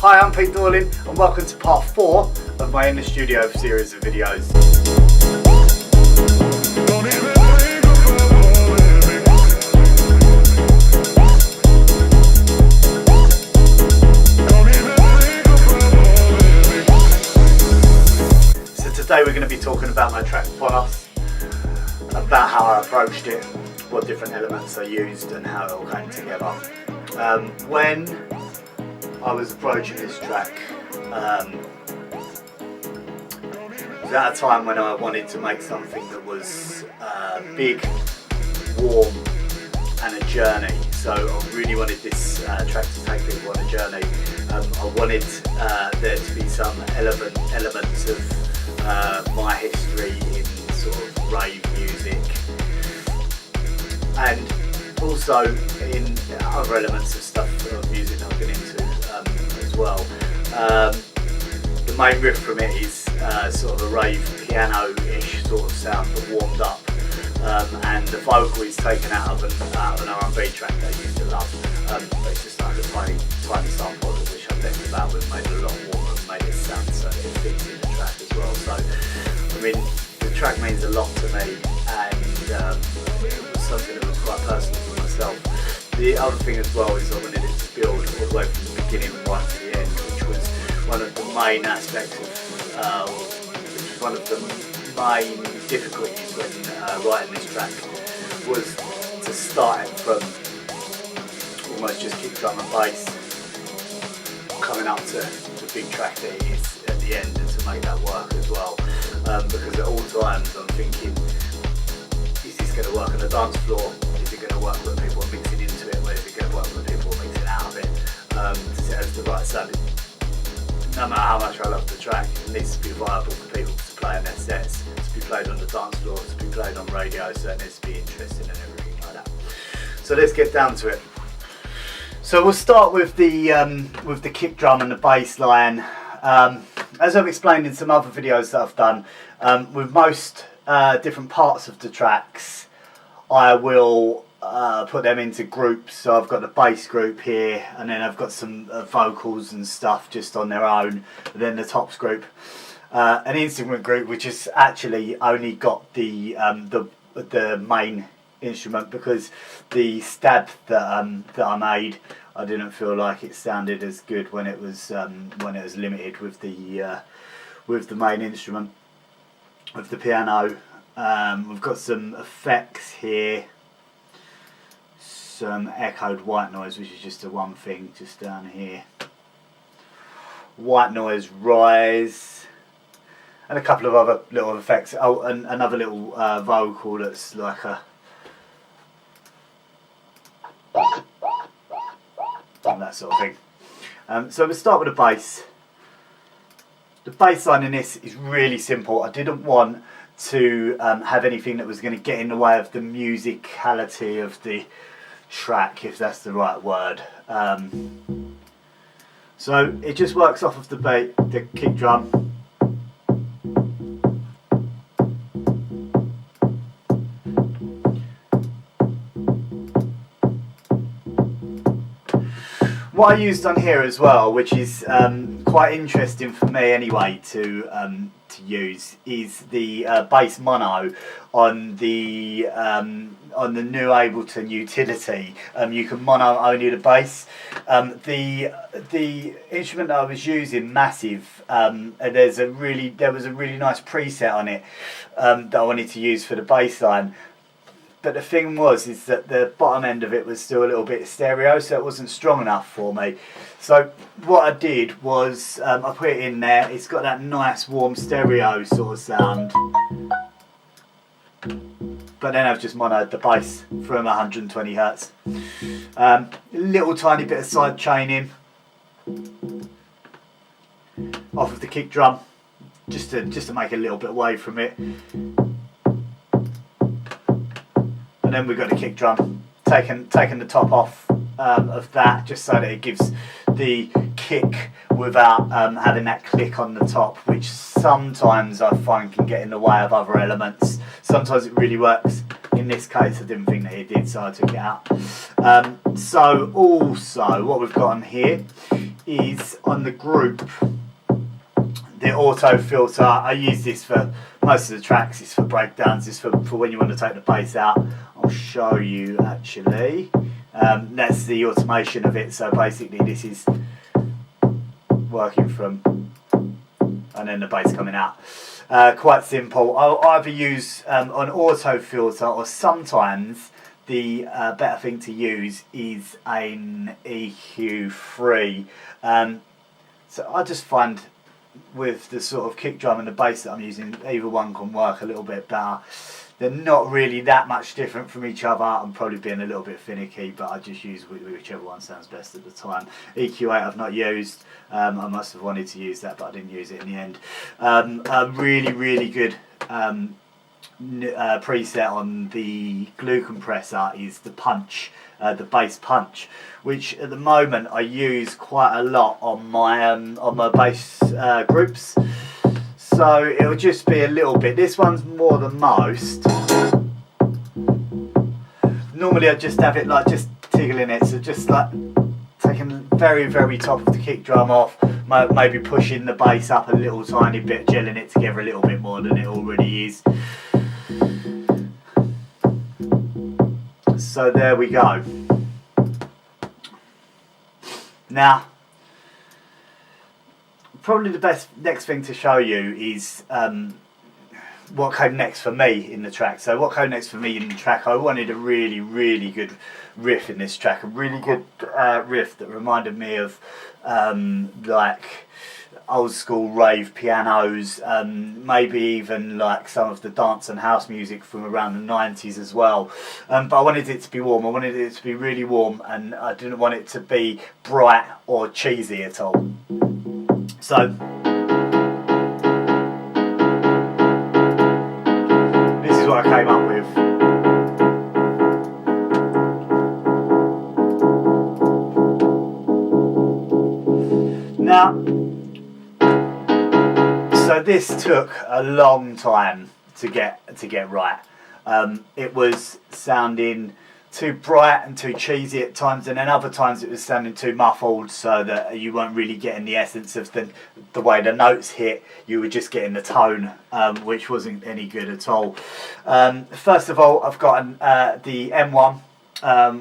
Hi, I'm Pete Dorling and welcome to part 4 of my In the Studio series of videos. So today we're going to be talking about my track Phonos, about how I approached it, what different elements I used and how it all came together. When I was approaching this track, it was at a time when I wanted to make something that was big, warm and a journey. So I really wanted this track to take people on a journey. I wanted there to be some elements of my history in sort of rave music, and also in other elements of stuff of music that I've been into as well. The main riff from it is sort of a rave piano-ish sort of sound, but warmed up, and the vocal is taken out of an R&B track that I used to love. But it's just like a tiny sample of it, which I messed about with, made it a lot warmer and made it sound so it fits in the track as well. So I mean, the track means a lot to me, and it was something that was quite personal for myself. The other thing as well is I wanted it to build all the way from the beginning right to the end, which was one of the main aspects of, which was one of the main difficulties when writing this track, was to start it from almost just kick drum and bass, coming up to the big track that it is at the end, and to make that work as well. Because at all times I'm thinking, is this going to work on the dance floor? Is it going to work when people are mixing into it? Where is it going to work when people are mixing out of it? Does it have the right sound? No matter how much I love the track, it needs to be viable for people to play in their sets, to be played on the dance floor, to be played on radio, so it needs to be interesting and everything like that. So let's get down to it. So we'll start with the kick drum and the bass line. As I've explained in some other videos that I've done, with most different parts of the tracks, I will put them into groups. So I've got the bass group here, and then I've got some vocals and stuff just on their own, and then the tops group, an instrument group which has actually only got the main instrument, because the stab that I made, I didn't feel like it sounded as good when it was limited with the main instrument, with the piano. We've got some effects here, some echoed white noise, which is just a one thing just down here, white noise rise, and a couple of other little effects. Oh, and another little vocal that's like a that sort of thing. So we'll start with the bass. The bass line in this is really simple. I didn't want to have anything that was going to get in the way of the musicality of the track, if that's the right word. So it just works off of the kick drum. What I used on here as well, which is quite interesting for me anyway to use, is the bass mono on the new Ableton utility. You can mono only the bass. The instrument that I was using, Massive, there was a really nice preset on it that I wanted to use for the bass line. But the thing is that the bottom end of it was still a little bit stereo, so it wasn't strong enough for me. So what I did was I put it in there. It's got that nice warm stereo sort of sound. But then I've just monoed the bass from 120 hertz. Little tiny bit of side chaining off of the kick drum, just to make a little bit away from it. And then we've got the kick drum, taking the top off of that, just so that it gives the kick without having that click on the top, which sometimes I find can get in the way of other elements. Sometimes it really works. In this case I didn't think that it did, so I took it out. So also what we've got on here is on the group, the auto filter. I use this for most of the tracks. It's for breakdowns. It's for when you want to take the bass out. I'll show you actually. That's the automation of it. So basically this is working from, and then the bass coming out. Quite simple. I'll either use an auto filter, or sometimes the better thing to use is an EQ3. So I just find with the sort of kick drum and the bass that I'm using, either one can work a little bit better. They're not really that much different from each other. I'm probably being a little bit finicky, but I just use whichever one sounds best at the time. EQ8 I've not used. I must have wanted to use that, but I didn't use it in the end. A really good preset on the glue compressor is the punch, the bass punch, which at the moment I use quite a lot on my bass groups. So it'll just be a little bit. This one's more than most. Normally I just have it like just tickling it, so just like taking the very top of the kick drum off, maybe pushing the bass up a little tiny bit, gelling it together a little bit more than it already is. So there we go. Now, probably the next thing to show you is what came next for me in the track. So what came next for me in the track, I wanted a really good riff in this track, a really good riff that reminded me of like old school rave pianos, maybe even like some of the dance and house music from around the 90s as well. But I wanted it to be warm. I wanted it to be really warm, and I didn't want it to be bright or cheesy at all. So this is what I came up with. Now, so this took a long time to get right. It was sounding too bright and too cheesy at times, and then other times it was sounding too muffled, so that you weren't really getting the essence of the way the notes hit. You were just getting the tone, which wasn't any good at all. First of all, I've got the M1,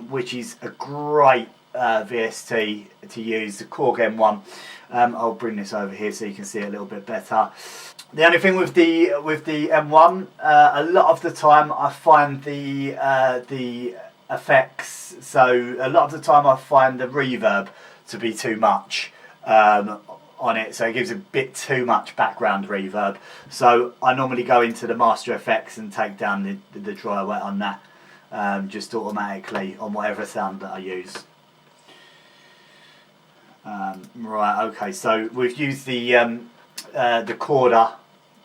which is a great VST to use, the Korg M1. I'll bring this over here so you can see it a little bit better. The only thing with the M1, a lot of the time I find the effects, so a lot of the time I find the reverb to be too much on it, so it gives a bit too much background reverb. So I normally go into the master effects and take down the dry wet on that, just automatically on whatever sound that I use. Right, okay, so we've used the chorder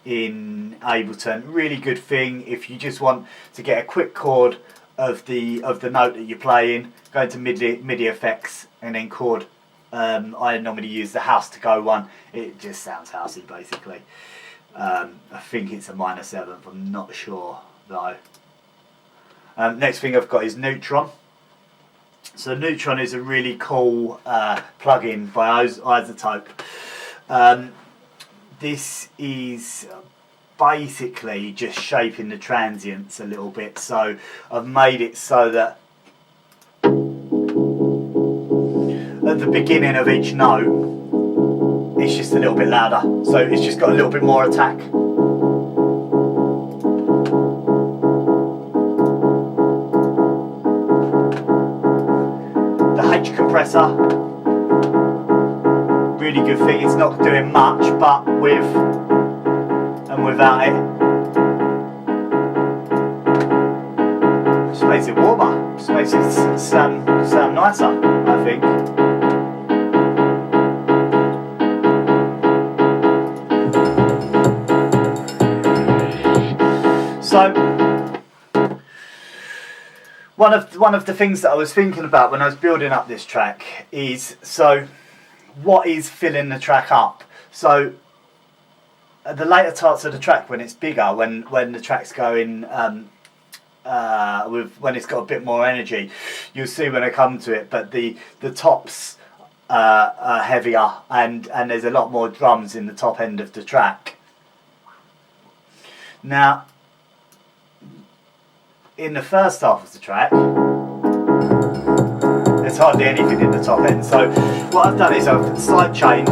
in Ableton. Really good thing if you just want to get a quick chord of the note that you're playing. Go into MIDI effects and then chord. I normally use the house to go one. It just sounds housey basically. I think it's a minor seventh, I'm not sure though. Next thing I've got is Neutron. So Neutron is a really cool plugin by Isotope. This is basically just shaping the transients a little bit. So I've made it so that at the beginning of each note, it's just a little bit louder. So it's just got a little bit more attack. Compressor, really good thing. It's not doing much, but with and without it, just makes it warmer. Just makes it sound nicer, I think. So one of the things that I was thinking about when I was building up this track is, so what is filling the track up? So at the later parts of the track, when it's bigger, when the track's going when it's got a bit more energy, you'll see when I come to it, but the tops heavier, and there's a lot more drums in the top end of the track. Now, in the first half of the track, there's hardly anything in the top end. So what I've done is I've sidechained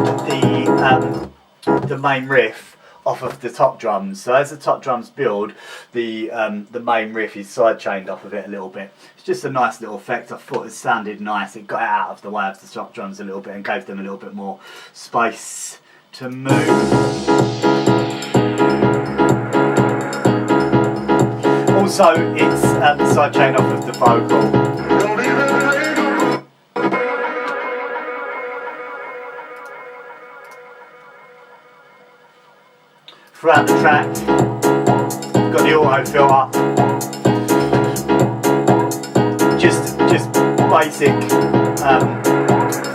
the main riff off of the top drums. So as the top drums build, the main riff is sidechained off of it a little bit. It's just a nice little effect. I thought it sounded nice. It got it out of the way of the top drums a little bit and gave them a little bit more space to move. Also, it's sidechained off of the vocal. Throughout the track, got the auto filter, just basic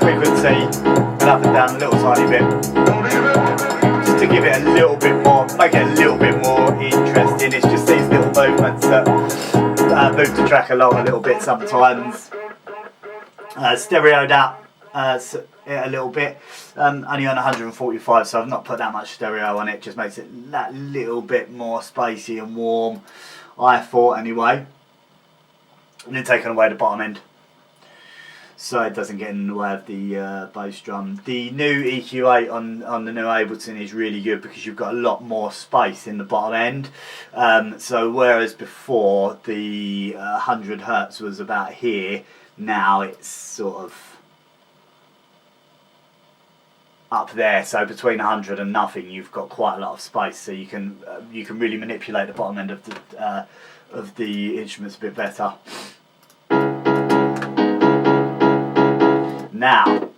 frequency, and up and down a little tiny bit, just to give it a little bit more, make it a little bit more interesting. It's just these little movements that move the track along a little bit sometimes. Stereoed out a little bit, only on 145, so I've not put that much stereo on it. Just makes it that little bit more spacey and warm, I thought anyway. And then taking away the bottom end, so it doesn't get in the way of the bass drum. The new EQ8 on the new Ableton is really good because you've got a lot more space in the bottom end. So whereas before the 100 Hertz was about here, now it's sort of up there. So between 100 and nothing, you've got quite a lot of space. So you can really manipulate the bottom end of the instruments a bit better. Now,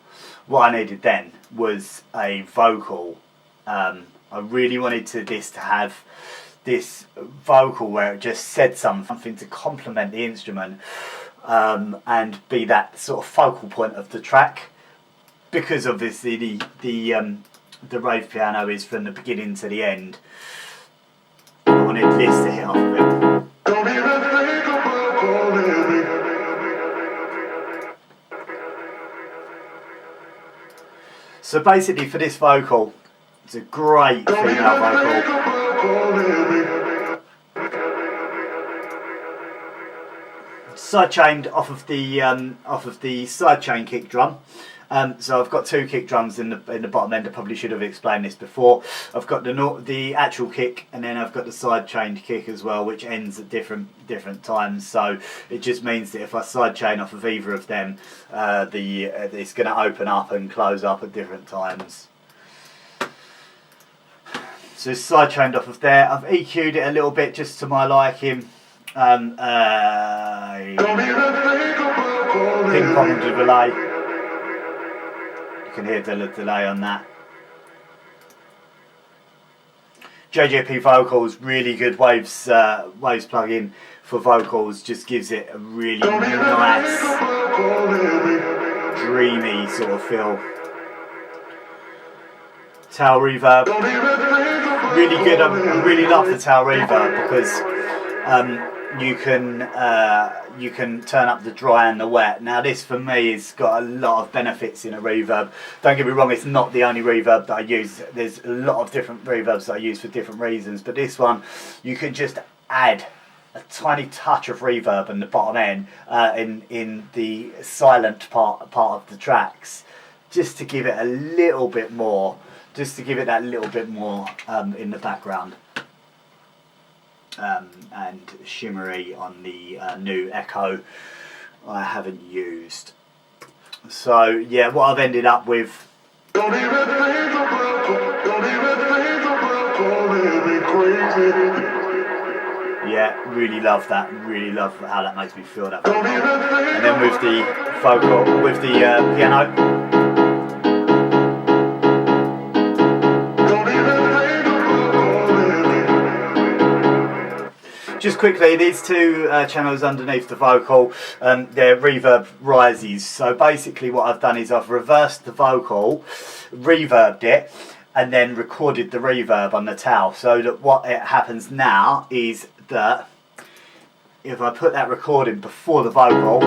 what I needed then was a vocal. I really wanted this to have this vocal where it just said something to complement the instrument and be that sort of focal point of the track. Because obviously the rave piano is from the beginning to the end. I wanted this to hit off of it. So basically for this vocal, it's a great female vocal. Sidechained off of the sidechain kick drum. So I've got two kick drums in the bottom end. I probably should have explained this before. I've got the actual kick, and then I've got the sidechained kick as well, which ends at different times. So it just means that if I sidechain off of either of them, it's going to open up and close up at different times. So it's sidechained off of there. I've EQ'd it a little bit just to my liking. Ping pong delay. You can hear the delay on that. JJP Vocals, really good waves plugin for vocals. Just gives it a really nice, dreamy sort of feel. Tail reverb, really good. I really love the tail reverb because you can turn up the dry and the wet. Now this for me has got a lot of benefits in a reverb. Don't get me wrong, it's not the only reverb that I use. There's a lot of different reverbs that I use for different reasons, but this one you can just add a tiny touch of reverb in the bottom end in the silent part of the tracks, just to give it a little bit more, that little bit more in the background. And shimmery on the new Echo I haven't used. So yeah, what I've ended up with, yeah, really love that, really love how that makes me feel, that vocal. And then with the vocal, with the piano, just quickly, these two channels underneath the vocal, their reverb rises. So basically what I've done is I've reversed the vocal, reverbed it, and then recorded the reverb on the tail. So that what it happens now is that if I put that recording before the vocal,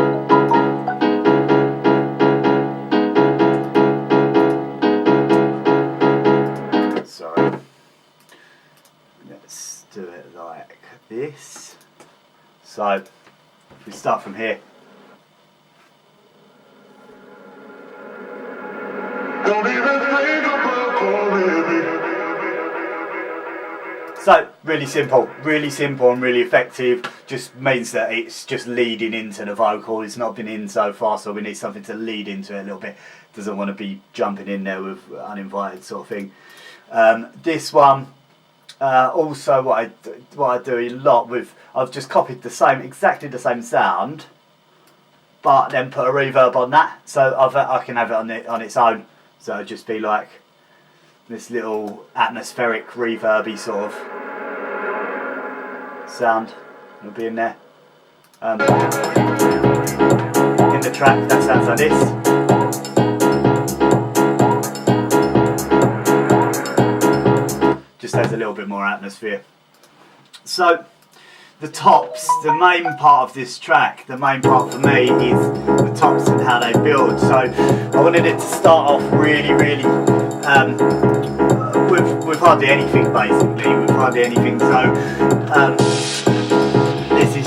this. So if we start from here. Don't even think about calling me. So really simple and really effective. Just means that it's just leading into the vocal. It's not been in so far, so we need something to lead into it a little bit. Doesn't want to be jumping in there with uninvited sort of thing. This one, also what I do a lot with, I've just copied exactly the same sound, but then put a reverb on that, so I can have it on its own. So it'd just be like this little atmospheric reverby sort of sound will be in there. In the track that sounds like this. Just adds a little bit more atmosphere. So the tops, the main part of this track, the main part for me is the tops and how they build. So I wanted it to start off really with hardly anything, basically, with hardly anything. So this is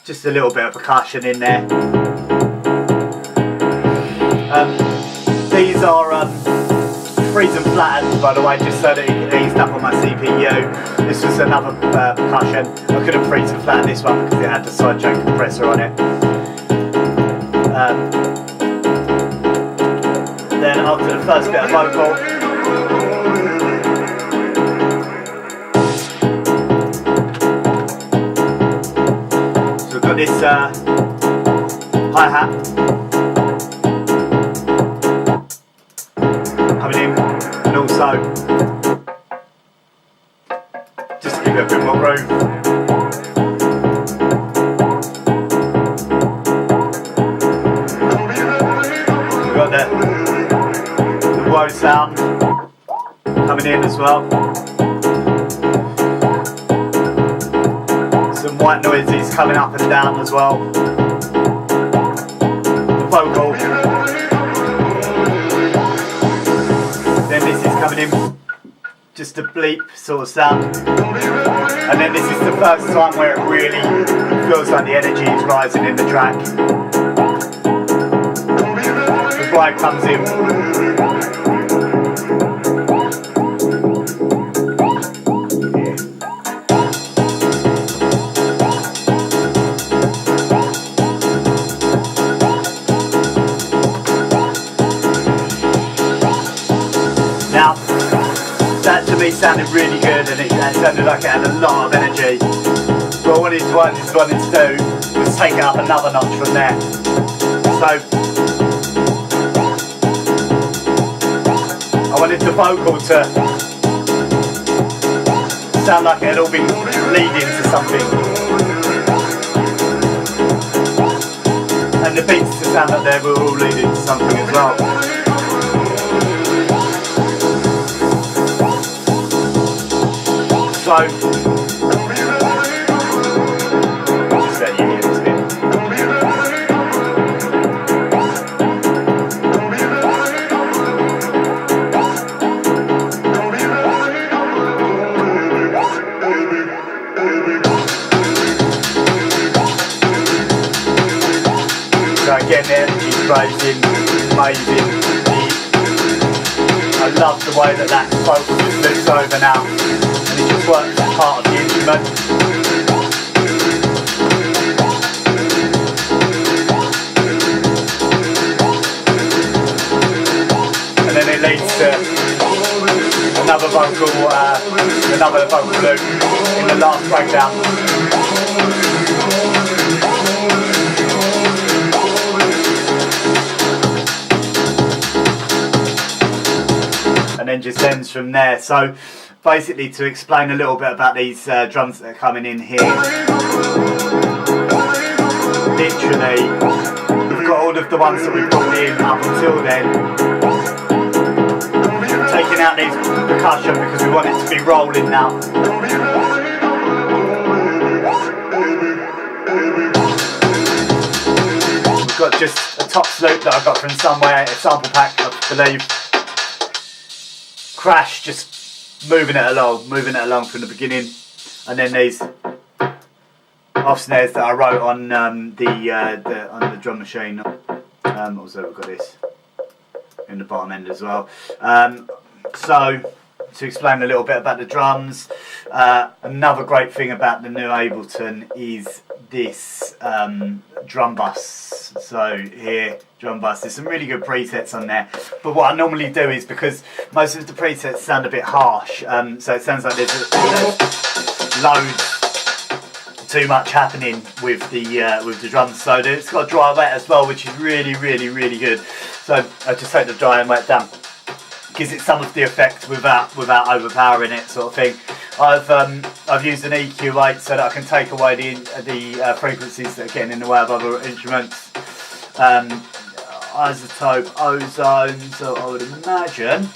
just a little bit of percussion in there. These are freeze and flattened, by the way, just so that it can ease up on my CPU. This was another percussion. I couldn't freeze and flatten this one because it had the sidechain compressor on it. Then after the first bit of vocal, so we've got this hi-hat coming in, and also just to give it a bit more groove. We've got the woe sound coming in as well. Some white noises coming up and down as well. The vocal. Then this is coming in, just a bleep sort of sound. And then this is the first time where it really feels like the energy is rising in the track. The vibe comes in. Now, that to me sounded really good, and it sounded like it had a lot of energy. But what I wanted to do was take it up another notch from there. So I wanted the vocal to sound like it had all been leading to something, and the beats to sound like they were all leading to something as well. So, just let you hear this bit. So again, the energy's rising, amazing. I love the way that vocal just moves over now, and it just works as part of the instrument. And then it leads to another vocal loop in the last breakdown. And then just ends from there. So basically, to explain a little bit about these drums that are coming in here, literally we've got all of the ones that we brought in up until then, taking out these percussion because we want it to be rolling now. We've got just a top loop that I got from somewhere, a sample pack I believe. Crash just moving it along from the beginning, and then these off snares that I wrote on the drum machine. Also we've got this in the bottom end as well. So to explain a little bit about the drums, another great thing about the new Ableton is this drum bus. So here, drum bus, there's some really good presets on there, but what I normally do is, because most of the presets sound a bit harsh, so it sounds like there's loads too much happening with the drums, so it's got dry and wet as well, which is really good. So I just take the dry and wet down, gives it some of the effect without overpowering it, sort of thing. I've used an EQ8 so that I can take away the frequencies that are getting in the way of other instruments. Isotope, ozone, so I would imagine.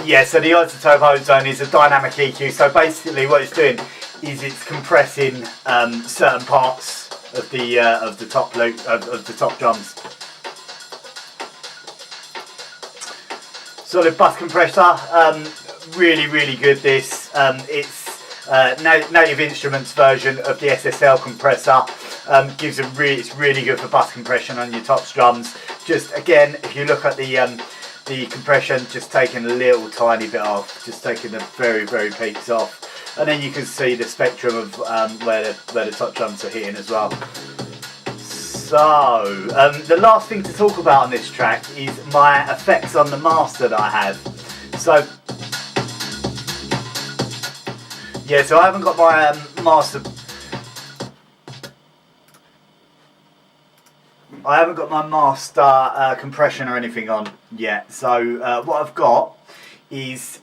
Yeah, so the isotope ozone is a dynamic EQ. So basically, what it's doing is it's compressing certain parts of the top loop of the top drums. Solid bus compressor, really good. This it's Native Instruments version of the SSL compressor. It's really good for bus compression on your top drums. Just again, if you look at the compression, just taking a little tiny bit off, just taking the very peaks off, and then you can see the spectrum of where the top drums are hitting as well. So the last thing to talk about on this track is my effects on the master that I have. So yeah, so I haven't got my master. I haven't got my master compression or anything on yet. So what I've got is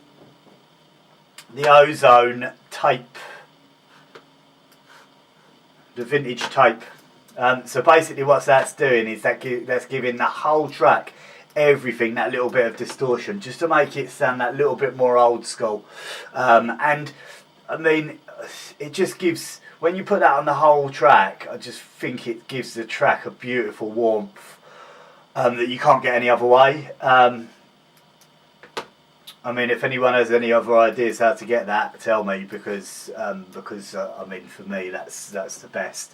the Ozone tape, the vintage tape. So basically what that's doing is that's giving the whole track everything, that little bit of distortion, just to make it sound that little bit more old school. And I mean, it just gives, when you put that on the whole track, I just think it gives the track a beautiful warmth that you can't get any other way. I mean, if anyone has any other ideas how to get that, tell me, because I mean, for me, that's the best.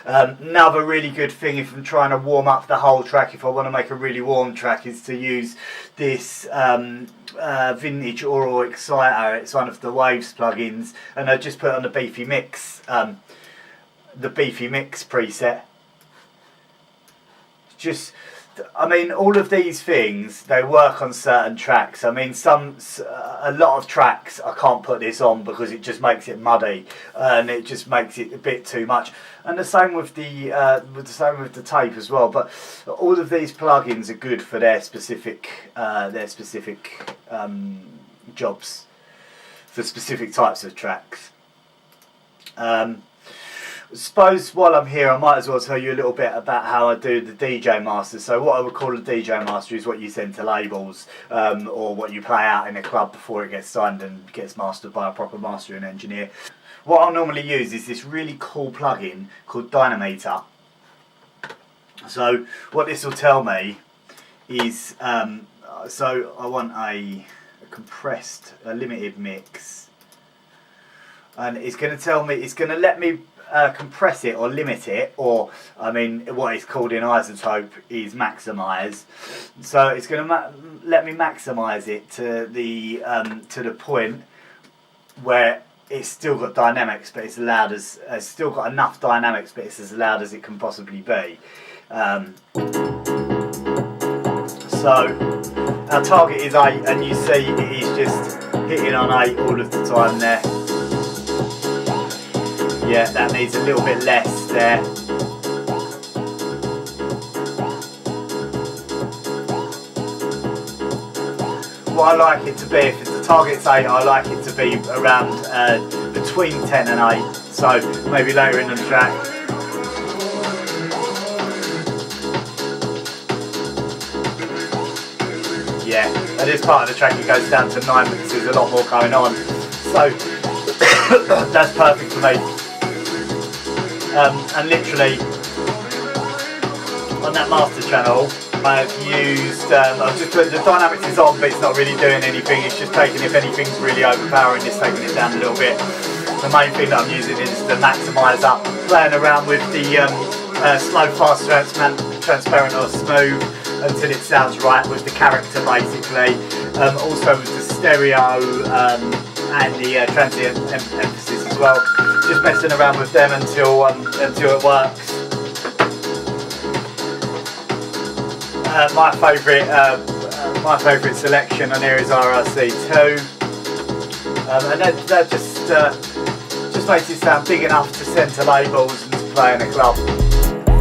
Another really good thing if I'm trying to warm up the whole track, if I want to make a really warm track, is to use this vintage Aural Exciter. It's one of the Waves plugins, and I just put it on the Beefy Mix preset. Just, I mean, all of these things, they work on certain tracks. I mean, a lot of tracks I can't put this on because it just makes it muddy and it just makes it a bit too much. And the same with the tape as well. But all of these plugins are good for their specific jobs, for specific types of tracks. I suppose while I'm here, I might as well tell you a little bit about how I do the DJ master. So what I would call a DJ master is what you send to labels, or what you play out in a club before it gets signed and gets mastered by a proper mastering engineer. What I'll normally use is this really cool plugin called Dynameter. So what this will tell me is, so I want a compressed, a limited mix, and it's going to tell me, it's going to let me compress it or limit it, or I mean, what it's called in Isotope is maximize. So it's going to let me maximize it to the point where it's still got dynamics, but it's loud as, it's still got enough dynamics, but it's as loud as it can possibly be. So our target is 8, and you see it is just hitting on 8 all of the time there. Yeah, that needs a little bit less there. What I like it to be, if the target's 8, I like it to be around between 10 and 8. So maybe later in the track. Yeah, at this part of the track it goes down to 9 because there's a lot more going on. So that's perfect for me. And literally on that master channel, I've used, I've just put the dynamics is on, but it's not really doing anything. It's just taking, if anything's really overpowering, it's taking it down a little bit. The main thing that I'm using is the maximizer, playing around with the slow, fast, transparent or smooth until it sounds right with the character basically. Also with the stereo and the transient emphasis as well. Just messing around with them until it works. My favourite selection on here is RRC2, and that just makes it sound big enough to send to labels and to play in a club.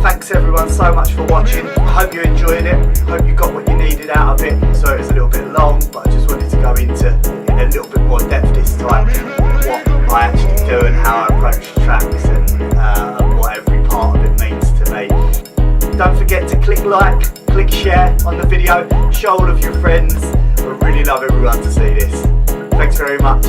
Thanks everyone so much for watching. I hope you enjoyed it. I hope you got what you needed out of it. So it was a little bit long, but I just wanted to go into in a little bit more depth this time what I actually do and how I approach tracks and what every part of it means to me. Don't forget to click like, click share on the video, show all of your friends. I really love everyone to see this. Thanks very much.